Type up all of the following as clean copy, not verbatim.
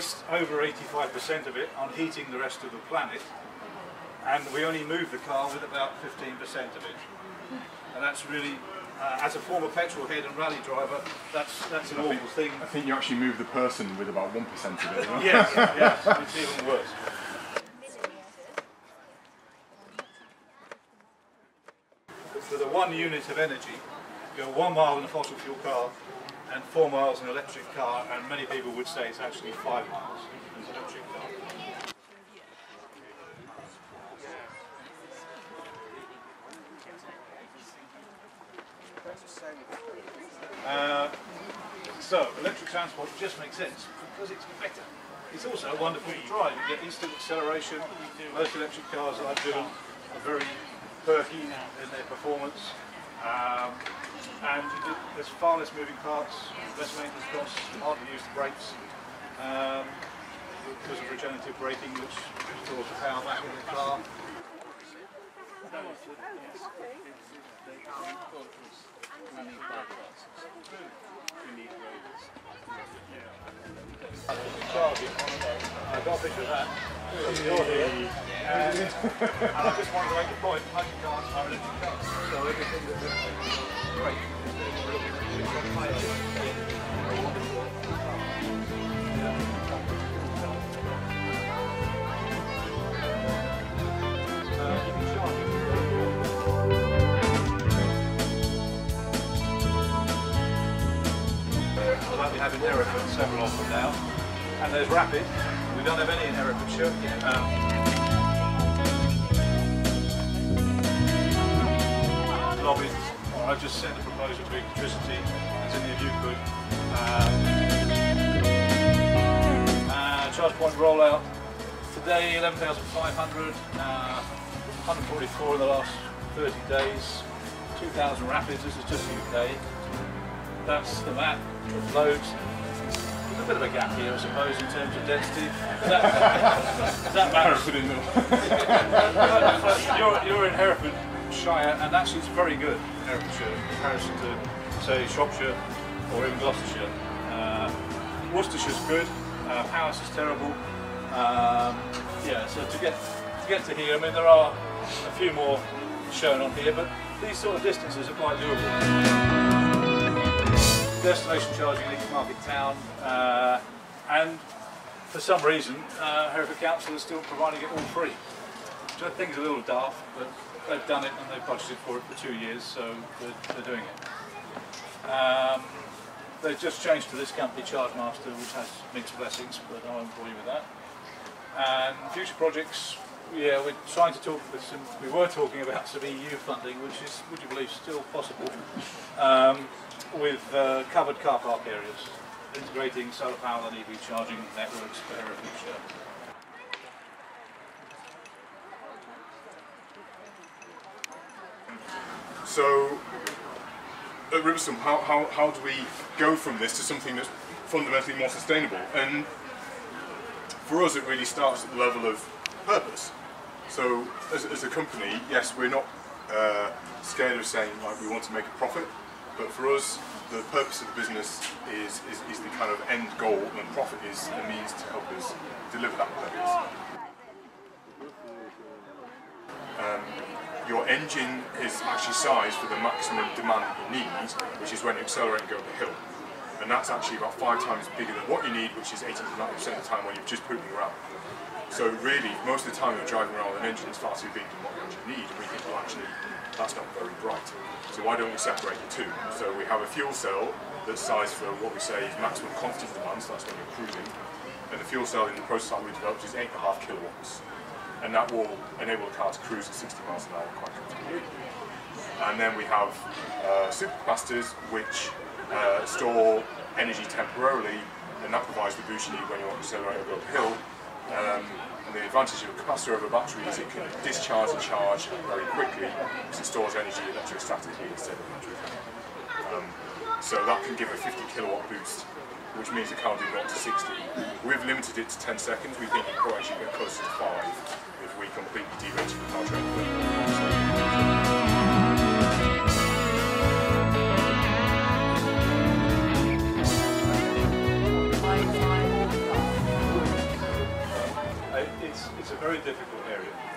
waste over 85% of it on heating the rest of the planet, and we only move the car with about 15% of it. And that's really, as a former petrol head and rally driver, that's an awful thing. I think you actually move the person with about 1% of it. Right? Yes, yes, it's even worse. For the 1 unit of energy, go 1 mile in a fossil fuel car and 4 miles in an electric car, and many people would say it's actually 5 miles in an electric car. So, electric transport just makes sense because it's better. It's also wonderful to drive. You get instant acceleration. Most electric cars that I've driven are very perky in their performance. And there's far less moving parts, less maintenance costs, hardly use the brakes because of regenerative braking, which stores the power back in the car. I got a picture of that. And I just wanted to make a point, electric cars are electric cars. So everything that's great like we have in Hereford, several of them now. And there's Rapid. We don't have any in Herefordshire. Lobbied. I just sent a proposal to electricity, as any of you could. Charge point rollout. Today 11,500, 144 in the last 30 days, 2,000 rapids. This is just UK. That's the map with loads. There's a bit of a gap here, I suppose, in terms of density. That map's you're in Herefordshire, and actually it's very good in Herefordshire in comparison to, say, Shropshire or even Gloucestershire. Worcestershire's good. Powys is terrible. Yeah, so to get to here, I mean, there are a few more shown on here, but these sort of distances are quite doable. Destination charging in each market town, and for some reason Hereford Council is still providing it all free, which I think is a little daft, but they've done it and they've budgeted for it for 2 years, so they're doing it. They've just changed to this company, Chargemaster, which has mixed blessings, but I won't bore you with that. And future projects, yeah, we're trying to talk with some, we were talking about some EU funding, which is, would you believe, still possible. With covered car park areas, integrating solar power and EV charging networks for Herefordshire. So, at Riverston, how do we go from this to something that's fundamentally more sustainable? And for us, it really starts at the level of purpose. So, as a company, yes, we're not scared of saying, like, we want to make a profit. But for us, the purpose of the business is the kind of end goal, and profit is a means to help us deliver that purpose. Your engine is actually sized for the maximum demand that you need, which is when you accelerate and go up a hill. And that's actually about 5 times bigger than what you need, which is 80 to 90% of the time when you're just pooping around. So really, most of the time you're driving around with an engine that's far too big than what you actually need, and we think, well, actually, that's not very bright. So why don't we separate the two? So we have a fuel cell that's sized for what we say is maximum constant demand, so that's when you're cruising. And the fuel cell in the prototype we developed is 8.5 kilowatts. And that will enable the car to cruise at 60 miles an hour quite comfortably. And then we have supercapacitors which store energy temporarily, and that provides the boost you need when you want to accelerate or go up a hill. And the advantage of a capacitor over a battery is it can discharge and charge very quickly because it stores energy electrostatically instead of battery. So that can give a 50 kilowatt boost, which means the car will do 0 to 60. We've limited it to 10 seconds. We think it could actually get closer to 5 if we completely derange the powertrain.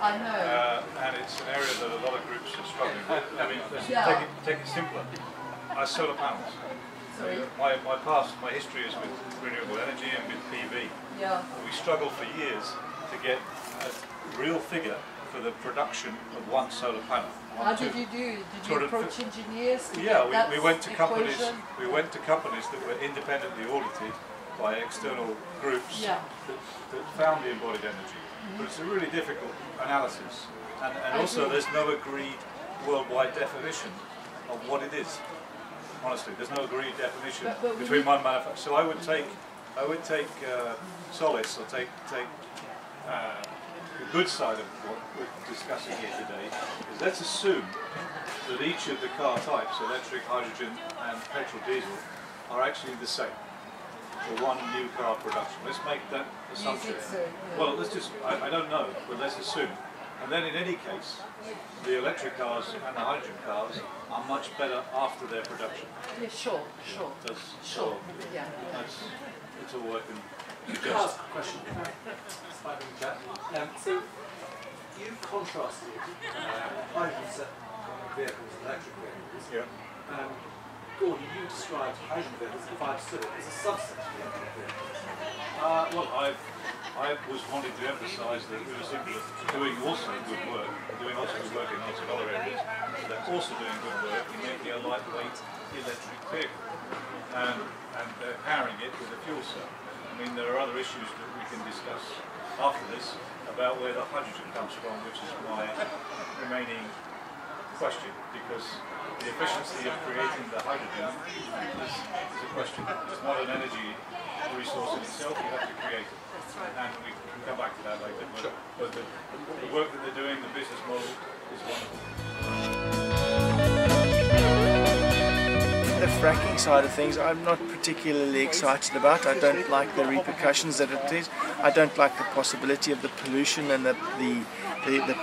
I know. And it's an area that a lot of groups are struggling with. I mean, let's take it simpler. Our solar panels. My history is with renewable energy and with PV. Yeah. We struggled for years to get a real figure for the production of one solar panel. How did you do? Did you approach engineers? We went to companies. We went to companies that were independently audited by external groups that found the embodied energy. But it's a really difficult analysis, and also there's no agreed worldwide definition of what it is. Honestly, there's no agreed definition between one manufacturer. So I would take solace, or take the good side of what we're discussing here today. Is let's assume that each of the car types, electric, hydrogen, and petrol, diesel, are actually the same for one new car production. Let's make that assumption. Well, let's just, I don't know, but let's assume. And then in any case, the electric cars and the hydrogen cars are much better after their production. Yeah, sure. So Yeah. it's all working. Can I ask a question? So you've contrasted hydrogen vehicles and electric vehicles. Yeah. Gordon, you described hydrogen vehicles, if I understood it, as a subset of the electric vehicles. Well, I was wanting to emphasise that we were simply doing also good work in lots of other areas, but they're also doing good work in making a lightweight electric vehicle and powering it with a fuel cell. I mean, there are other issues that we can discuss after this about where the hydrogen comes from, which is my remaining question, because the efficiency of creating the hydrogen is a question. It's not an energy resource in itself, you have to create it. And we can come back to that later, but the work that they're doing, the business model, is wonderful. The fracking side of things I'm not particularly excited about. I don't like the repercussions that it is. I don't like the possibility of the pollution and the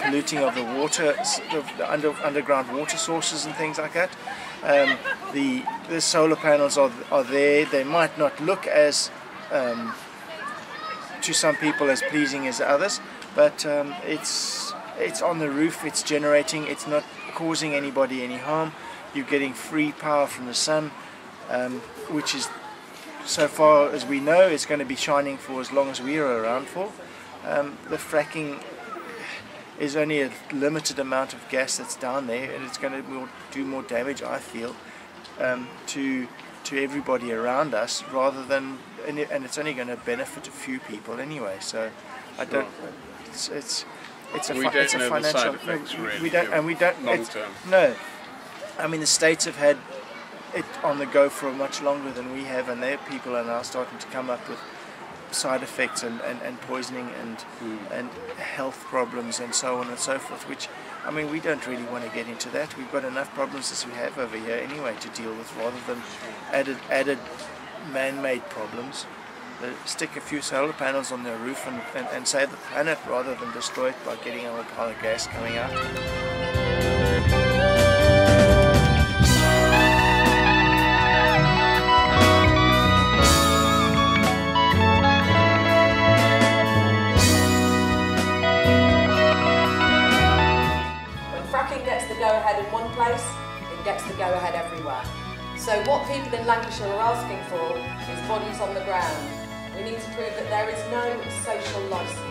polluting of the water, the underground water sources and things like that. The solar panels are there. They might not look as to some people as pleasing as others, but it's on the roof, it's generating, it's not causing anybody any harm. You're getting free power from the sun, which is, so far as we know, it's going to be shining for as long as we are around for. The fracking is only a limited amount of gas that's down there, and it's going to do more damage, I feel, to everybody around us, rather than, and it's only going to benefit a few people anyway. So I don't. It's a financial. We don't. Long term. No, I mean the States have had it on the go for much longer than we have, and their people are now starting to come up with side effects and poisoning and health problems and so on and so forth, which, I mean, we don't really want to get into that. We've got enough problems as we have over here anyway to deal with, rather than added man-made problems. Stick a few solar panels on their roof and save the planet, rather than destroy it by getting a whole pile of gas coming out. Go-ahead in one place, it gets the go-ahead everywhere. So what people in Lancashire are asking for is bodies on the ground. We need to prove that there is no social licence.